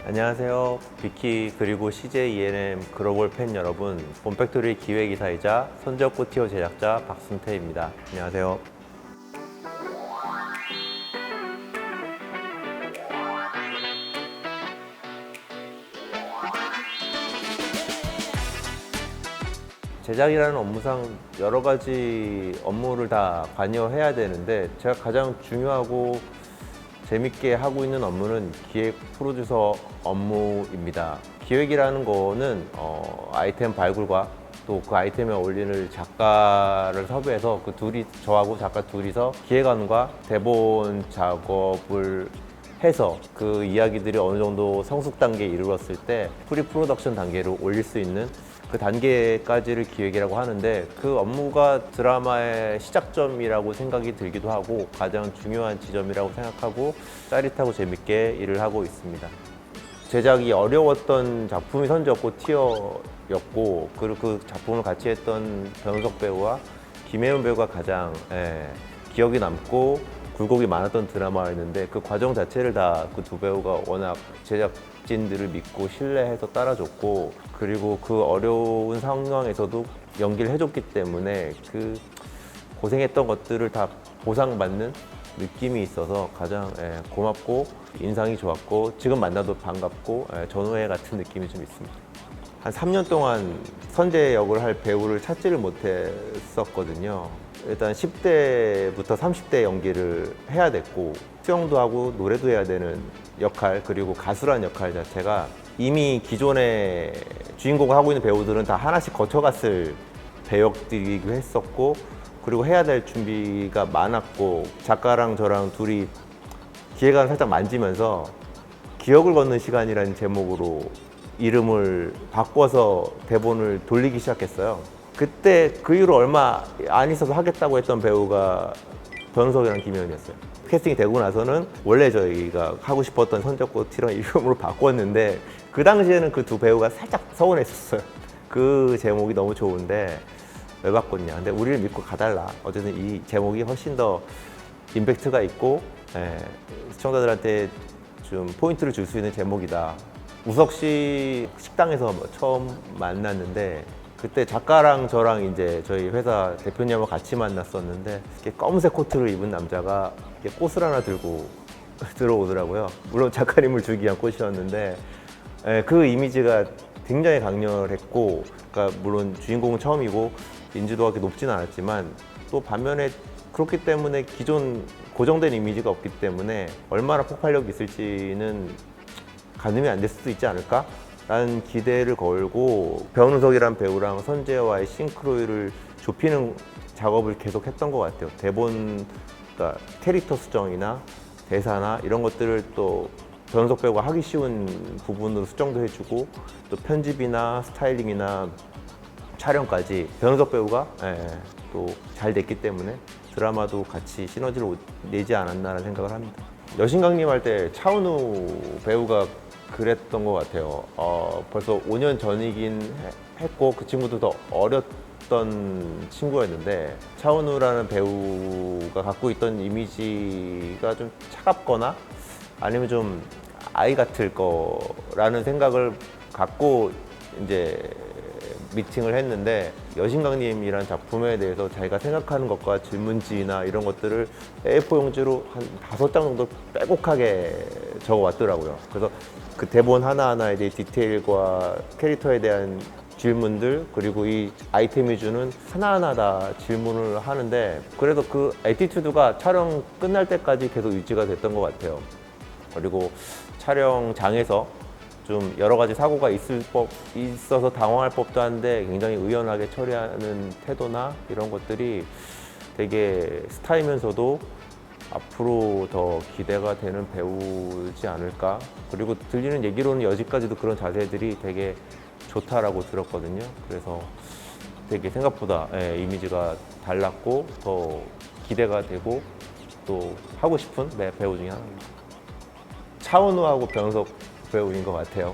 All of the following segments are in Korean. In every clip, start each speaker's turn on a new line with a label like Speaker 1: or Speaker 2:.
Speaker 1: 안녕하세요. 비키 그리고 CJ ENM 글로벌 팬 여러분, 본팩토리 기획이사이자 손지역구 티어 제작자 박순태입니다. 안녕하세요. 제작이라는 업무상 여러 가지 업무를 다 관여해야 되는데, 제가 가장 중요하고 재밌게 하고 있는 업무는 기획 프로듀서 업무입니다. 기획이라는 거는 아이템 발굴과 또 그 아이템에 어울리는 작가를 섭외해서 저하고 작가 둘이서 기획안과 대본 작업을 해서 그 이야기들이 어느 정도 성숙 단계에 이르렀을 때 프리 프로덕션 단계로 올릴 수 있는 그 단계까지를 기획이라고 하는데, 그 업무가 드라마의 시작점이라고 생각이 들기도 하고 가장 중요한 지점이라고 생각하고 짜릿하고 재밌게 일을 하고 있습니다. 제작이 어려웠던 작품이 선지였고 티어였고, 그리고 그 작품을 같이 했던 변우석 배우와 김혜연 배우가 가장 기억이 남고 굴곡이 많았던 드라마였는데, 그 과정 자체를 다 그 두 배우가 워낙 제작진들을 믿고 신뢰해서 따라줬고, 그리고 그 어려운 상황에서도 연기를 해줬기 때문에 그 고생했던 것들을 다 보상받는 느낌이 있어서 가장 고맙고 인상이 좋았고, 지금 만나도 반갑고 전우회 같은 느낌이 좀 있습니다. 한 3년 동안 선재 역을 할 배우를 찾지를 못했었거든요. 일단 10대부터 30대 연기를 해야 됐고, 수영도 하고 노래도 해야 되는 역할, 그리고 가수란 역할 자체가 이미 기존의 주인공을 하고 있는 배우들은 다 하나씩 거쳐갔을 배역들이기도 했었고, 그리고 해야 될 준비가 많았고, 작가랑 저랑 둘이 기획안을 살짝 만지면서 기억을 걷는 시간이라는 제목으로 이름을 바꿔서 대본을 돌리기 시작했어요. 그때 그 이후로 얼마 안 있어서 하겠다고 했던 배우가 변우석이랑 김혜연이었어요. 캐스팅이 되고 나서는 원래 저희가 하고 싶었던 선지역구 티어 이름으로 바꿨는데, 그 당시에는 그 두 배우가 살짝 서운했었어요. 그 제목이 너무 좋은데 왜 바꿨냐. 근데 우리를 믿고 가달라. 어쨌든 이 제목이 훨씬 더 임팩트가 있고 시청자들한테 좀 포인트를 줄 수 있는 제목이다. 우석 씨 식당에서 처음 만났는데, 그때 작가랑 저랑 이제 저희 회사 대표님하고 같이 만났었는데, 이렇게 검은색 코트를 입은 남자가 이렇게 꽃을 하나 들고 들어오더라고요. 물론 작가님을 주기 위한 꽃이었는데 그 이미지가 굉장히 강렬했고, 그러니까 물론 주인공은 처음이고 인지도가 그렇게 높지는 않았지만, 또 반면에 그렇기 때문에 기존 고정된 이미지가 없기 때문에 얼마나 폭발력이 있을지는 가늠이 안 될 수도 있지 않을까? 라는 기대를 걸고 변우석이란 배우랑 선재와의 싱크로율을 좁히는 작업을 계속 했던 것 같아요. 대본, 그러니까 캐릭터 수정이나 대사나 이런 것들을 또 변우석 배우가 하기 쉬운 부분으로 수정도 해주고, 또 편집이나 스타일링이나 촬영까지 변우석 배우가 또 잘 됐기 때문에 드라마도 같이 시너지를 내지 않았나라는 생각을 합니다. 여신강림 할 때 차은우 배우가 그랬던 것 같아요. 벌써 5년 전이긴 했고, 그 친구도 더 어렸던 친구였는데, 차은우라는 배우가 갖고 있던 이미지가 좀 차갑거나 아니면 좀 아이 같을 거라는 생각을 갖고 이제 미팅을 했는데, 여신강림이라는 작품에 대해서 자기가 생각하는 것과 질문지나 이런 것들을 A4 용지로 한 5장 정도 빼곡하게 적어왔더라고요. 그래서 그 대본 하나하나에 대해 디테일과 캐릭터에 대한 질문들, 그리고 이 아이템이 주는 하나하나 다 질문을 하는데, 그래서 그 애티튜드가 촬영 끝날 때까지 계속 유지가 됐던 것 같아요. 그리고 촬영장에서 좀 여러 가지 사고가 있어서 당황할 법도 한데, 굉장히 의연하게 처리하는 태도나 이런 것들이 되게 스타이면서도 앞으로 더 기대가 되는 배우지 않을까. 그리고 들리는 얘기로는 여지까지도 그런 자세들이 되게 좋다라고 들었거든요. 그래서 되게 생각보다 이미지가 달랐고 더 기대가 되고 또 하고 싶은 배우 중에 하나입니다. 차은우하고 변우석 배우인 것 같아요.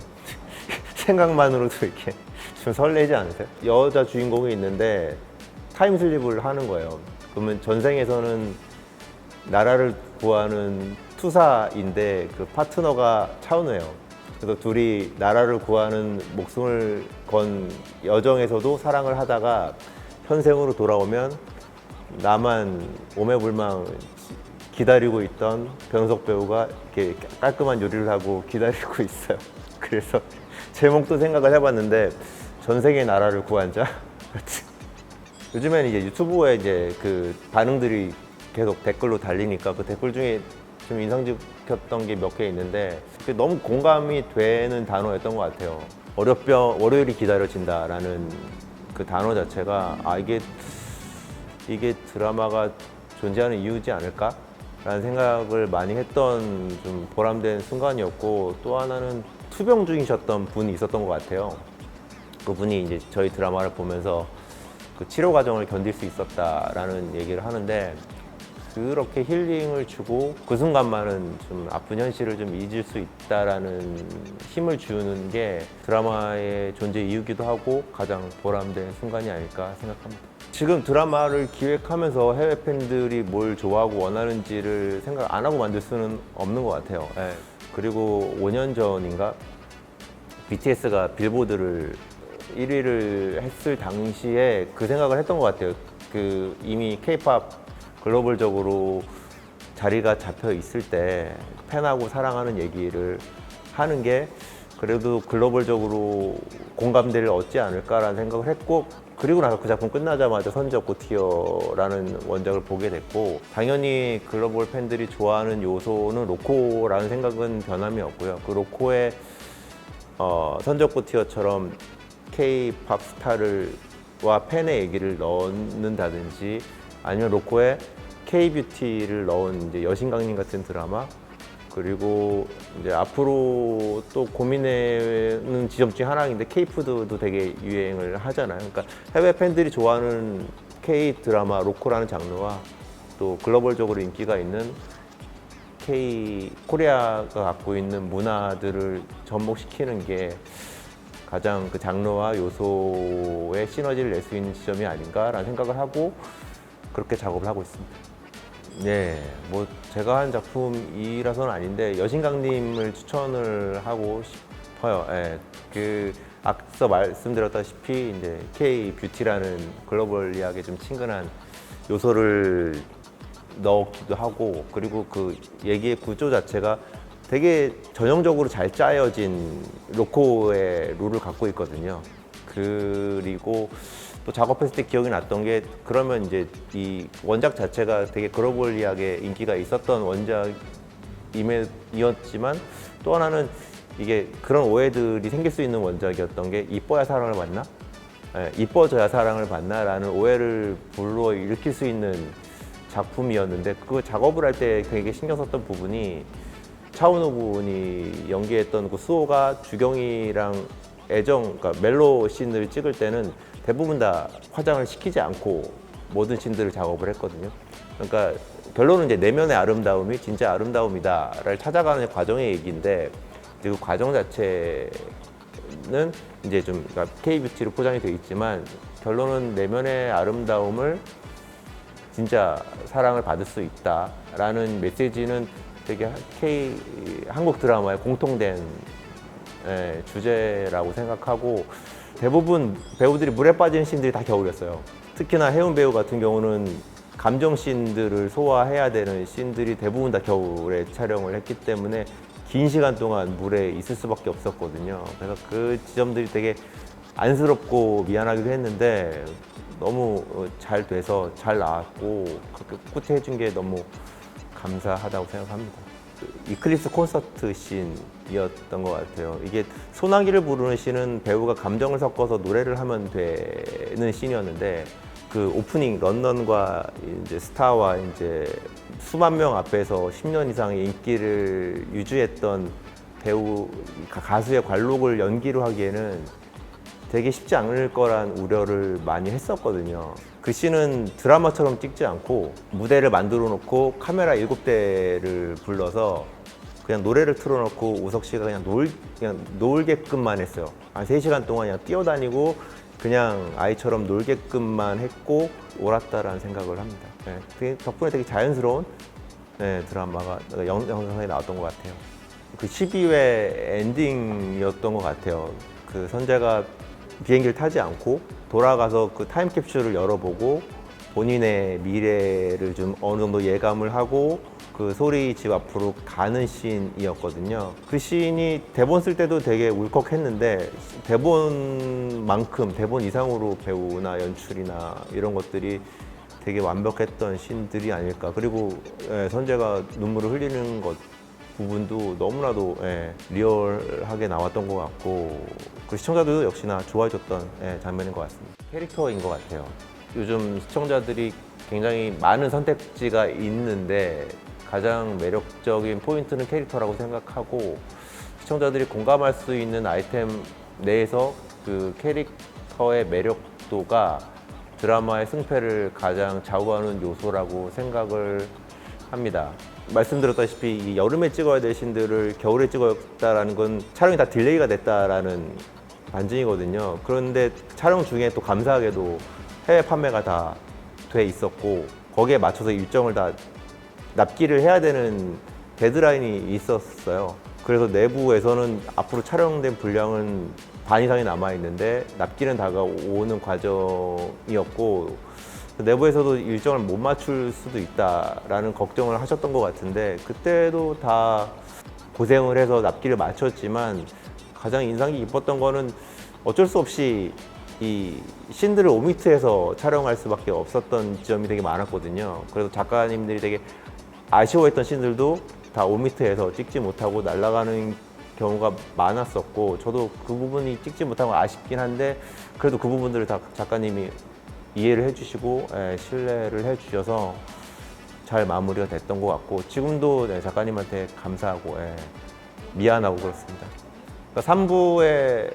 Speaker 1: 생각만으로도 이렇게 좀 설레지 않으세요? 여자 주인공이 있는데 타임슬립을 하는 거예요. 그러면 전생에서는 나라를 구하는 투사인데 그 파트너가 차은우예요. 그래서 둘이 나라를 구하는 목숨을 건 여정에서도 사랑을 하다가 현생으로 돌아오면 나만 오매불망 기다리고 있던 변호석 배우가 이렇게 깔끔한 요리를 하고 기다리고 있어요. 그래서 제목도 생각을 해봤는데 전생의 나라를 구한 자. 요즘에는 이제 유튜브에 이제 그 반응들이 계속 댓글로 달리니까 그 댓글 중에 좀 인상 깊었던 게 몇 개 있는데 너무 공감이 되는 단어였던 것 같아요. 월요일이 기다려진다라는 그 단어 자체가 이게 드라마가 존재하는 이유지 않을까? 라는 생각을 많이 했던 좀 보람된 순간이었고, 또 하나는 투병 중이셨던 분이 있었던 것 같아요. 그분이 이제 저희 드라마를 보면서 그 치료 과정을 견딜 수 있었다라는 얘기를 하는데, 그렇게 힐링을 주고 그 순간만은 좀 아픈 현실을 좀 잊을 수 있다라는 힘을 주는 게 드라마의 존재 이유기도 하고 가장 보람된 순간이 아닐까 생각합니다. 지금 드라마를 기획하면서 해외 팬들이 뭘 좋아하고 원하는지를 생각 안 하고 만들 수는 없는 것 같아요. 예. 그리고 5년 전인가 BTS가 빌보드를 1위를 했을 당시에 그 생각을 했던 것 같아요. 그 이미 K-팝 글로벌적으로 자리가 잡혀 있을 때 팬하고 사랑하는 얘기를 하는 게 그래도 글로벌적으로 공감대를 얻지 않을까라는 생각을 했고, 그리고 나서 그 작품 끝나자마자 선지없고 튀어라는 원작을 보게 됐고, 당연히 글로벌 팬들이 좋아하는 요소는 로코라는 생각은 변함이 없고요. 그 로코의 선지없고 튀어처럼 K-팝 스타와 팬의 얘기를 넣는다든지, 아니면 로코에 K-뷰티를 넣은 이제 여신강림 같은 드라마, 그리고 이제 앞으로 또 고민하는 지점 중에 하나인데 K-푸드도 되게 유행을 하잖아요. 그러니까 해외 팬들이 좋아하는 K-드라마 로코라는 장르와 또 글로벌적으로 인기가 있는 코리아가 갖고 있는 문화들을 접목시키는 게 가장 그 장르와 요소의 시너지를 낼 수 있는 지점이 아닌가라는 생각을 하고 그렇게 작업을 하고 있습니다. 네, 뭐 제가 한 작품이라서는 아닌데 여신강림을 추천을 하고 싶어요. 예, 그 앞서 말씀드렸다시피 이제 K 뷰티라는 글로벌리하게 좀 친근한 요소를 넣기도 하고, 그리고 그 얘기의 구조 자체가 되게 전형적으로 잘 짜여진 로코의 룰을 갖고 있거든요. 그리고 또 작업했을 때 기억이 났던 게, 그러면 이제 이 원작 자체가 되게 글로벌리하게 인기가 있었던 원작이었지만, 또 하나는 이게 그런 오해들이 생길 수 있는 원작이었던 게 이뻐야 사랑을 받나? 예, 이뻐져야 사랑을 받나? 라는 오해를 불러일으킬 수 있는 작품이었는데, 그 작업을 할 때 되게 신경 썼던 부분이 차은우 군이 연기했던 그 수호가 주경이랑 그러니까 멜로 씬을 찍을 때는 대부분 다 화장을 시키지 않고 모든 씬들을 작업을 했거든요. 그러니까 결론은 이제 내면의 아름다움이 진짜 아름다움이다를 찾아가는 과정의 얘기인데, 그 과정 자체는 이제 좀 그러니까 K-뷰티로 포장이 되어 있지만, 결론은 내면의 아름다움을 진짜 사랑을 받을 수 있다라는 메시지는 되게 한국 드라마의 공통된 주제라고 생각하고, 대부분 배우들이 물에 빠지는 씬들이 다 겨울이었어요. 특히나 혜운 배우 같은 경우는 감정 씬들을 소화해야 되는 씬들이 대부분 다 겨울에 촬영을 했기 때문에 긴 시간 동안 물에 있을 수밖에 없었거든요. 그래서 그 지점들이 되게 안쓰럽고 미안하기도 했는데 너무 잘 돼서 잘 나왔고, 그렇게 꿋꿋이 해준 게 너무 감사하다고 생각합니다. 이클립스 콘서트 씬이었던 것 같아요. 이게 소나기를 부르는 씬은 배우가 감정을 섞어서 노래를 하면 되는 씬이었는데, 그 오프닝 런던과 이제 스타와 이제 수만 명 앞에서 10년 이상의 인기를 유지했던 배우 가수의 관록을 연기로 하기에는 되게 쉽지 않을 거란 우려를 많이 했었거든요. 그 씬은 드라마처럼 찍지 않고 무대를 만들어 놓고 카메라 7대를 불러서 그냥 노래를 틀어놓고 우석 씨가 그냥 놀게끔만 했어요. 한 3시간 동안 그냥 뛰어다니고 그냥 아이처럼 놀게끔만 했고 옳았다라는 생각을 합니다. 네, 덕분에 되게 자연스러운 드라마가 영상에 나왔던 것 같아요. 그 12회 엔딩이었던 것 같아요. 그 선재가 비행기를 타지 않고 돌아가서 그 타임캡슐을 열어보고 본인의 미래를 좀 어느 정도 예감을 하고 그 소리 집 앞으로 가는 씬이었거든요. 그 씬이 대본 쓸 때도 되게 울컥했는데 대본만큼 대본 이상으로 배우나 연출이나 이런 것들이 되게 완벽했던 씬들이 아닐까. 그리고 선재가 눈물을 흘리는 것 부분도 너무나도 리얼하게 나왔던 것 같고 그 시청자들도 역시나 좋아해줬던 장면인 것 같습니다. 캐릭터인 것 같아요. 요즘 시청자들이 굉장히 많은 선택지가 있는데 가장 매력적인 포인트는 캐릭터라고 생각하고 시청자들이 공감할 수 있는 아이템 내에서 그 캐릭터의 매력도가 드라마의 승패를 가장 좌우하는 요소라고 생각을 합니다. 말씀드렸다시피 이 여름에 찍어야 될 씬들을 겨울에 찍었다라는 건 촬영이 다 딜레이가 됐다라는 반증이거든요. 그런데 촬영 중에 또 감사하게도 해외 판매가 다 돼 있었고 거기에 맞춰서 일정을 다 납기를 해야 되는 데드라인이 있었어요. 그래서 내부에서는 앞으로 촬영된 분량은 반 이상이 남아 있는데 납기는 다가오는 과정이었고 내부에서도 일정을 못 맞출 수도 있다라는 걱정을 하셨던 것 같은데 그때도 다 고생을 해서 납기를 맞췄지만 가장 인상이 깊었던 거는 어쩔 수 없이 이 씬들을 오미트해서 촬영할 수밖에 없었던 지점이 되게 많았거든요. 그래서 작가님들이 되게 아쉬워했던 씬들도 다 오미트해서 찍지 못하고 날아가는 경우가 많았었고 저도 그 부분이 찍지 못하고 아쉽긴 한데 그래도 그 부분들을 다 작가님이 이해를 해주시고 신뢰를 해주셔서 잘 마무리가 됐던 것 같고 지금도 작가님한테 감사하고 미안하고 그렇습니다. 그러니까 3부에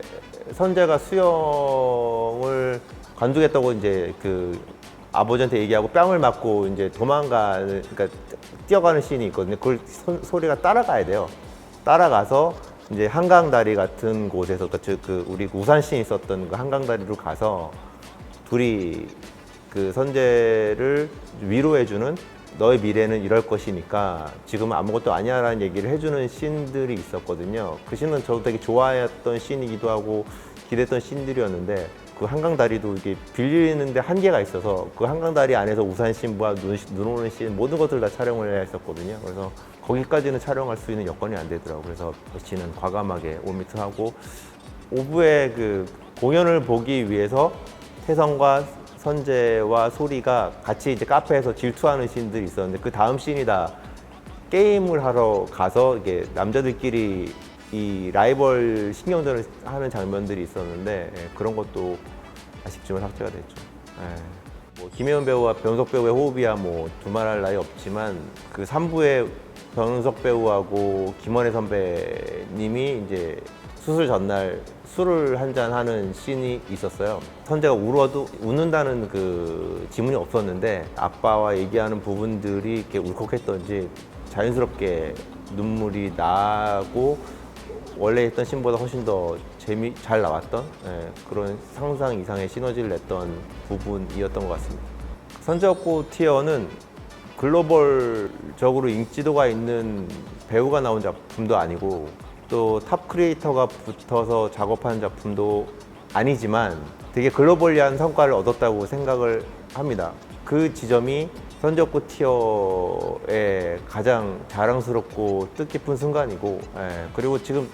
Speaker 1: 선재가 수영을 관두겠다고 이제 그 아버지한테 얘기하고 뺨을 맞고 이제 도망가는 그러니까 뛰어가는 씬이 있거든요. 그걸 소리가 따라가야 돼요. 따라가서 이제 한강다리 같은 곳에서 그 우리 우산 씬 있었던 그 한강다리로 가서 둘이 그 선재를 위로해주는 너의 미래는 이럴 것이니까 지금은 아무것도 아니야 라는 얘기를 해주는 씬들이 있었거든요. 그 씬은 저도 되게 좋아했던 씬이기도 하고 기대했던 씬들이었는데 그 한강다리도 이게 빌리는데 한계가 있어서 그 한강다리 안에서 우산 씬과 눈 오는 씬 모든 것들 다 촬영을 해야 했었거든요. 그래서 거기까지는 촬영할 수 있는 여건이 안 되더라고요. 그래서 그 씬은 과감하게 오미트하고 5부의 그 공연을 보기 위해서 태성과 선재와 소리가 같이 이제 카페에서 질투하는 씬들이 있었는데 그 다음 씬이 다 게임을 하러 가서 이게 남자들끼리 이 라이벌 신경전을 하는 장면들이 있었는데 그런 것도 아쉽지만 삭제가 됐죠. 뭐 김혜원 배우와 변은석 배우의 호흡이야 뭐 두말할 나위 없지만 그 3부의 변은석 배우하고 김원혜 선배님이 이제 수술 전날 술을 한잔 하는 씬이 있었어요. 선재가 울어도 웃는다는 그 지문이 없었는데 아빠와 얘기하는 부분들이 이렇게 울컥했던지 자연스럽게 눈물이 나고 원래 했던 씬보다 훨씬 더 잘 나왔던 그런 상상 이상의 시너지를 냈던 부분이었던 것 같습니다. 선재없고 티어는 글로벌적으로 인지도가 있는 배우가 나온 작품도 아니고 또 탑 크리에이터가 붙어서 작업하는 작품도 아니지만 되게 글로벌리한 성과를 얻었다고 생각을 합니다. 그 지점이 선지없고 티어의 가장 자랑스럽고 뜻깊은 순간이고 그리고 지금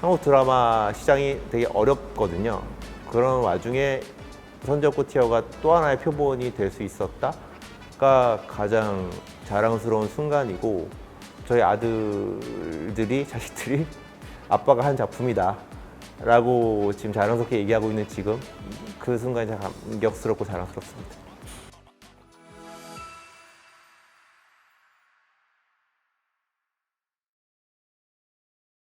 Speaker 1: 한국 드라마 시장이 되게 어렵거든요. 그런 와중에 선지없고 티어가 또 하나의 표본이 될 수 있었다가 가장 자랑스러운 순간이고 저희 자식들이 아빠가 한 작품이다 라고 지금 자랑스럽게 얘기하고 있는 지금 그 순간이 참 감격스럽고 자랑스럽습니다.